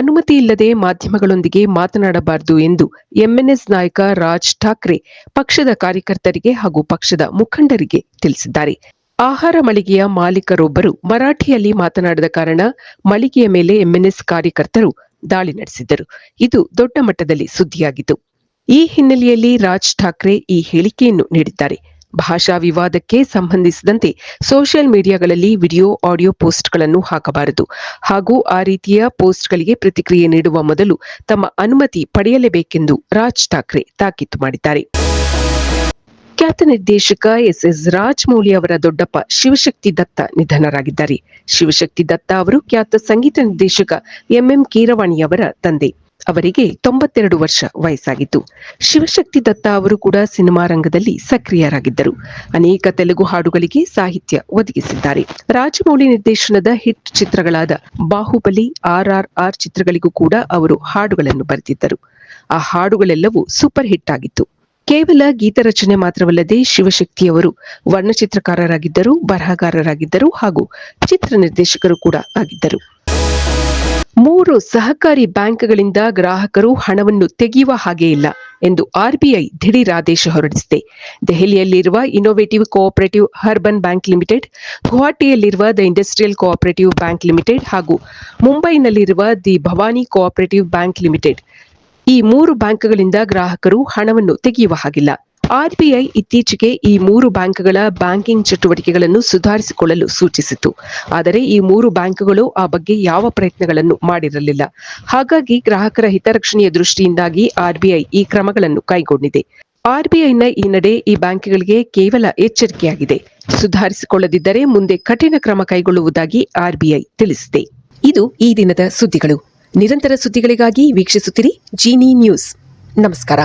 ಅನುಮತಿ ಇಲ್ಲದೆ ಮಾಧ್ಯಮಗಳೊಂದಿಗೆ ಮಾತನಾಡಬಾರದು ಎಂದು ಎಂಎನ್ಎಸ್ ನಾಯಕ ರಾಜ್ ಠಾಕ್ರೆ ಪಕ್ಷದ ಕಾರ್ಯಕರ್ತರಿಗೆ ಹಾಗೂ ಪಕ್ಷದ ಮುಖಂಡರಿಗೆ ತಿಳಿಸಿದ್ದಾರೆ. ಆಹಾರ ಮಳಿಗೆಯ ಮಾಲೀಕರೊಬ್ಬರು ಮರಾಠಿಯಲ್ಲಿ ಮಾತನಾಡದ ಕಾರಣ ಮಳಿಗೆಯ ಮೇಲೆ ಎಂಎನ್ಎಸ್ ಕಾರ್ಯಕರ್ತರು ದಾಳಿ ನಡೆಸಿದ್ದರು. ಇದು ದೊಡ್ಡ ಮಟ್ಟದಲ್ಲಿ ಸುದ್ದಿಯಾಗಿತ್ತು. ಈ ಹಿನ್ನೆಲೆಯಲ್ಲಿ ರಾಜ್ ಠಾಕ್ರೆ ಈ ಹೇಳಿಕೆಯನ್ನು ನೀಡಿದ್ದಾರೆ. ಭಾಷಾ ವಿವಾದಕ್ಕೆ ಸಂಬಂಧಿಸಿದಂತೆ ಸೋಷಿಯಲ್ ಮೀಡಿಯಾಗಳಲ್ಲಿ ವಿಡಿಯೋ, ಆಡಿಯೋ ಪೋಸ್ಟ್ಗಳನ್ನು ಹಾಕಬಾರದು ಹಾಗೂ ಆ ರೀತಿಯ ಪೋಸ್ಟ್ಗಳಿಗೆ ಪ್ರತಿಕ್ರಿಯೆ ನೀಡುವ ಮೊದಲು ತಮ್ಮ ಅನುಮತಿ ಪಡೆಯಲೇಬೇಕೆಂದು ರಾಜ್ ಠಾಕ್ರೆ ತಾಕೀತು ಮಾಡಿದ್ದಾರೆ. ಖ್ಯಾತ ನಿರ್ದೇಶಕ ಎಸ್ ರಾಜಮೌಳಿ ಅವರ ದೊಡ್ಡಪ್ಪ ಶಿವಶಕ್ತಿ ದತ್ತ ನಿಧನರಾಗಿದ್ದಾರೆ. ಶಿವಶಕ್ತಿ ದತ್ತ ಅವರು ಖ್ಯಾತ ಸಂಗೀತ ನಿರ್ದೇಶಕ ಎಂಎಂ ಕೀರವಾಣಿ ಅವರ ತಂದೆ. ಅವರಿಗೆ 92 ವರ್ಷ ವಯಸ್ಸಾಗಿತ್ತು. ಶಿವಶಕ್ತಿ ದತ್ತ ಅವರು ಕೂಡ ಸಿನಿಮಾ ರಂಗದಲ್ಲಿ ಸಕ್ರಿಯರಾಗಿದ್ದರು. ಅನೇಕ ತೆಲುಗು ಹಾಡುಗಳಿಗೆ ಸಾಹಿತ್ಯ ಒದಗಿಸಿದ್ದಾರೆ. ರಾಜಮೌಳಿ ನಿರ್ದೇಶನದ ಹಿಟ್ ಚಿತ್ರಗಳಾದ ಬಾಹುಬಲಿ, RRR ಚಿತ್ರಗಳಿಗೂ ಕೂಡ ಅವರು ಹಾಡುಗಳನ್ನು ಬರೆದಿದ್ದರು. ಆ ಹಾಡುಗಳೆಲ್ಲವೂ ಸೂಪರ್ ಹಿಟ್ ಆಗಿತ್ತು. ಕೇವಲ ಗೀತರಚನೆ ಮಾತ್ರವಲ್ಲದೆ ಶಿವಶಕ್ತಿಯವರು ವರ್ಣಚಿತ್ರಕಾರರಾಗಿದ್ದರು, ಬರಹಗಾರರಾಗಿದ್ದರು ಹಾಗೂ ಚಿತ್ರ ನಿರ್ದೇಶಕರು ಕೂಡ ಆಗಿದ್ದರು. 3 ಸಹಕಾರಿ ಬ್ಯಾಂಕ್ಗಳಿಂದ ಗ್ರಾಹಕರು ಹಣವನ್ನು ತೆಗೆಯುವ ಹಾಗೆ ಇಲ್ಲ ಎಂದು ಆರ್ಬಿಐ ದಿಢೀರ್ ಆದೇಶ ಹೊರಡಿಸಿದೆ. ದೆಹಲಿಯಲ್ಲಿರುವ innovative cooperative urban bank limited, ಗುವಾಹಟಿಯಲ್ಲಿರುವ the industrial cooperative bank limited ಹಾಗೂ ಮುಂಬೈನಲ್ಲಿರುವ the Bhavani cooperative bank limited ಈ 3 ಬ್ಯಾಂಕ್ಗಳಿಂದ ಗ್ರಾಹಕರು ಹಣವನ್ನು ತೆಗೆಯುವ ಹಾಗಿಲ್ಲ. ಆರ್ಬಿಐ ಇತ್ತೀಚೆಗೆ ಈ 3 ಬ್ಯಾಂಕ್ಗಳ ಬ್ಯಾಂಕಿಂಗ್ ಚಟುವಟಿಕೆಗಳನ್ನು ಸುಧಾರಿಸಿಕೊಳ್ಳಲು ಸೂಚಿಸಿತು. ಆದರೆ ಈ 3 ಬ್ಯಾಂಕ್ಗಳು ಆ ಬಗ್ಗೆ ಯಾವ ಪ್ರಯತ್ನಗಳನ್ನು ಮಾಡಿರಲಿಲ್ಲ. ಹಾಗಾಗಿ ಗ್ರಾಹಕರ ಹಿತರಕ್ಷಣೆಯ ದೃಷ್ಟಿಯಿಂದಾಗಿ ಆರ್ಬಿಐ ಈ ಕ್ರಮಗಳನ್ನು ಕೈಗೊಂಡಿದೆ. ಆರ್ಬಿಐನ ಈ ನಡೆ ಈ ಬ್ಯಾಂಕ್ಗಳಿಗೆ ಕೇವಲ ಎಚ್ಚರಿಕೆಯಾಗಿದೆ. ಸುಧಾರಿಸಿಕೊಳ್ಳದಿದ್ದರೆ ಮುಂದೆ ಕಠಿಣ ಕ್ರಮ ಕೈಗೊಳ್ಳುವುದಾಗಿ ಆರ್ಬಿಐ ತಿಳಿಸಿದೆ. ಇದು ಈ ದಿನದ ಸುದ್ದಿಗಳು. ನಿರಂತರ ಸುದ್ದಿಗಳಿಗಾಗಿ ವೀಕ್ಷಿಸುತ್ತಿರಿ ಜೀನಿ ನ್ಯೂಸ್. ನಮಸ್ಕಾರ.